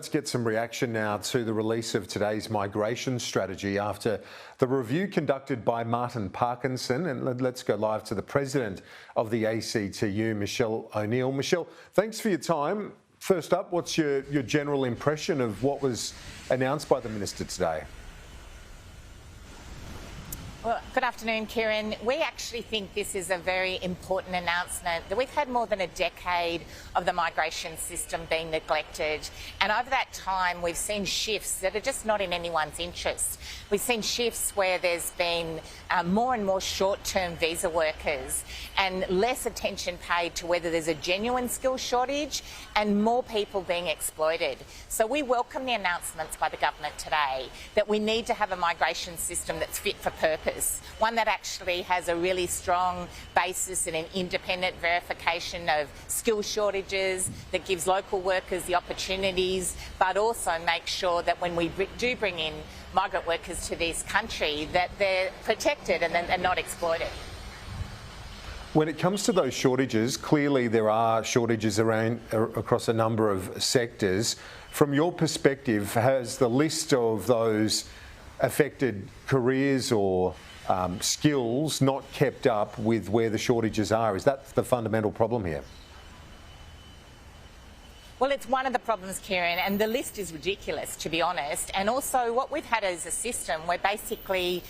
Let's get some reaction now to the release of today's migration strategy after the review conducted by Martin Parkinson. And let's go live to the president of the ACTU, Michele O'Neill. Michele, thanks for your time. First up, what's your general impression of what was announced by the minister today? Well, good afternoon, Kieran. We actually think this is a very important announcement. That we've had more than a decade of the migration system being neglected, and over that time we've seen shifts that are just not in anyone's interest. We've seen shifts where there's been more and more short-term visa workers and less attention paid to whether there's a genuine skill shortage and more people being exploited. So we welcome the announcements by the government today that we need to have a migration system that's fit for purpose, one that actually has a really strong basis in an independent verification of skill shortages, that gives local workers the opportunities, but also makes sure that when we do bring in migrant workers to this country, that they're protected and not exploited. When it comes to those shortages, clearly there are shortages across a number of sectors. From your perspective, has the list of those affected careers or skills not kept up with where the shortages are? Is that the fundamental problem here? Well, it's one of the problems, Kieran, and the list is ridiculous, to be honest. And also what we've had is a system where basically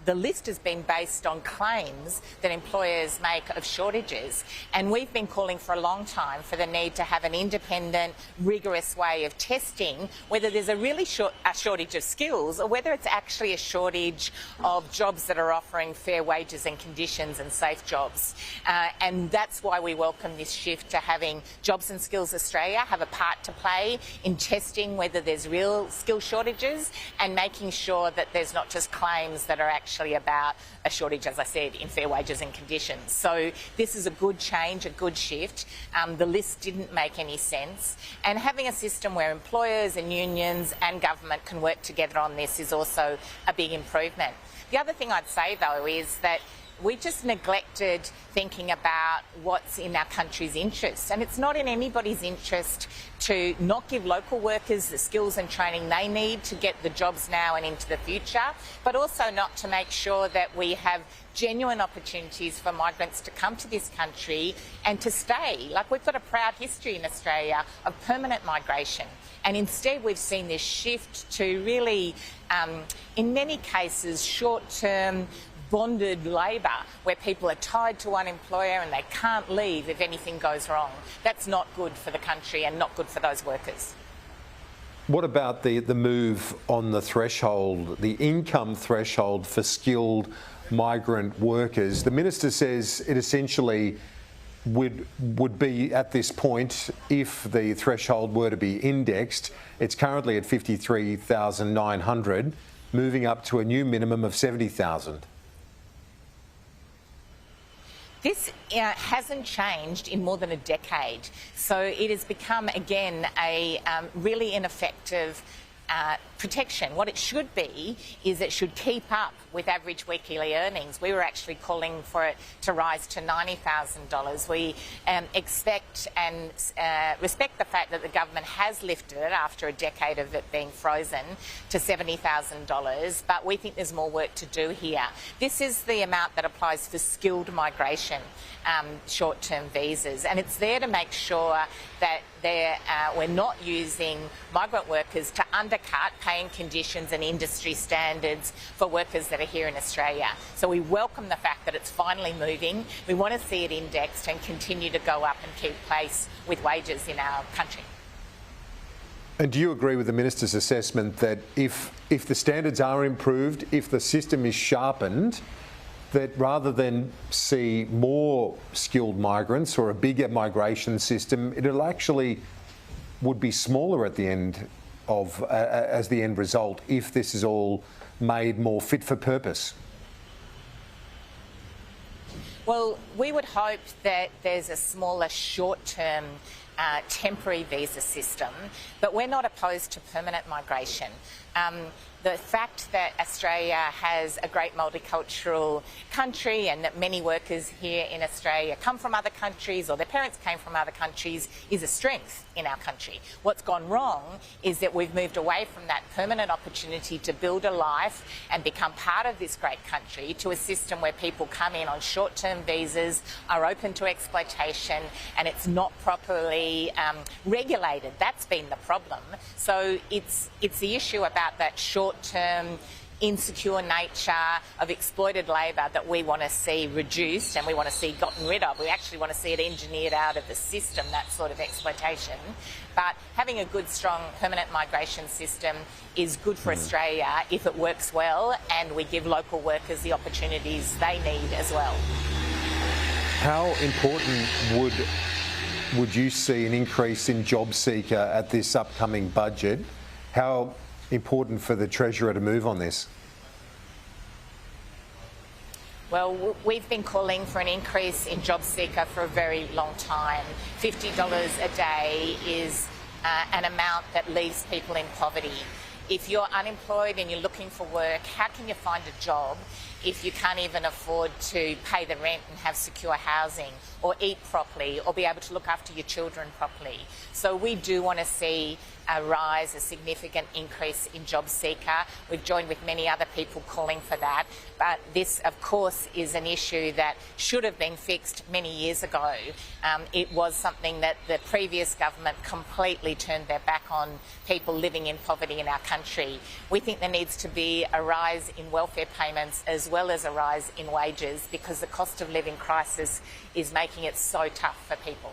the list has been based on claims that employers make of shortages. And we've been calling for a long time for the need to have an independent, rigorous way of testing whether there's a really shortage of skills or whether it's actually a shortage of jobs that are offering fair wages and conditions and safe jobs. And that's why we welcome this shift to having Jobs and Skills Australia have a part to play in testing whether there's real skill shortages and making sure that there's not just claims that are actually about a shortage, as I said, in fair wages and conditions. So this is a good change, a good shift. The list didn't make any sense. And having a system where employers and unions and government can work together on this is also a big improvement. The other thing I'd say, though, is that we just neglected thinking about what's in our country's interests. And it's not in anybody's interest to not give local workers the skills and training they need to get the jobs now and into the future, but also not to make sure that we have genuine opportunities for migrants to come to this country and to stay. Like, we've got a proud history in Australia of permanent migration. And instead we've seen this shift to really, in many cases, short-term bonded labour, where people are tied to one employer and they can't leave if anything goes wrong. That's not good for the country and not good for those workers. What about the move on the threshold, the income threshold for skilled migrant workers? The minister says it essentially would be at this point, if the threshold were to be indexed, it's currently at 53,900, moving up to a new minimum of 70,000. This hasn't changed in more than a decade, so it has become, again, a really ineffective protection. What it should be is it should keep up with average weekly earnings. We were actually calling for it to rise to $90,000. We expect and respect the fact that the government has lifted it after a decade of it being frozen to $70,000, but we think there's more work to do here. This is the amount that applies for skilled migration, short-term visas, and it's there to make sure that we're not using migrant workers to undercut paying conditions and industry standards for workers that are here in Australia. So we welcome the fact that it's finally moving. We want to see it indexed and continue to go up and keep pace with wages in our country. And do you agree with the minister's assessment that if the standards are improved, if the system is sharpened, that rather than see more skilled migrants or a bigger migration system, it'll actually would be smaller at the end of as the end result if this is all made more fit for purpose? Well, we would hope that there's a smaller short-term temporary visa system, but we're not opposed to permanent migration. the fact that Australia has a great multicultural country and that many workers here in Australia come from other countries or their parents came from other countries is a strength in our country. What's gone wrong is that we've moved away from that permanent opportunity to build a life and become part of this great country to a system where people come in on short-term visas, are open to exploitation, and it's not properly regulated. That's been the problem. So it's the issue about that short-term insecure nature of exploited labour that we want to see reduced and we want to see gotten rid of. We actually want to see it engineered out of the system, that sort of exploitation. But having a good, strong, permanent migration system is good for Australia if it works well and we give local workers the opportunities they need as well. How important would you see an increase in JobSeeker at this upcoming budget? How important for the Treasurer to move on this? Well, we've been calling for an increase in JobSeeker for a very long time. $50 a day is an amount that leaves people in poverty. If you're unemployed and you're looking for work, how can you find a job if you can't even afford to pay the rent and have secure housing or eat properly or be able to look after your children properly? So we do want to see a significant increase in JobSeeker. We've joined with many other people calling for that. But this, of course, is an issue that should have been fixed many years ago. It was something that the previous government completely turned their back on people living in poverty in our country. We think there needs to be a rise in welfare payments as well as a rise in wages because the cost of living crisis is making it so tough for people.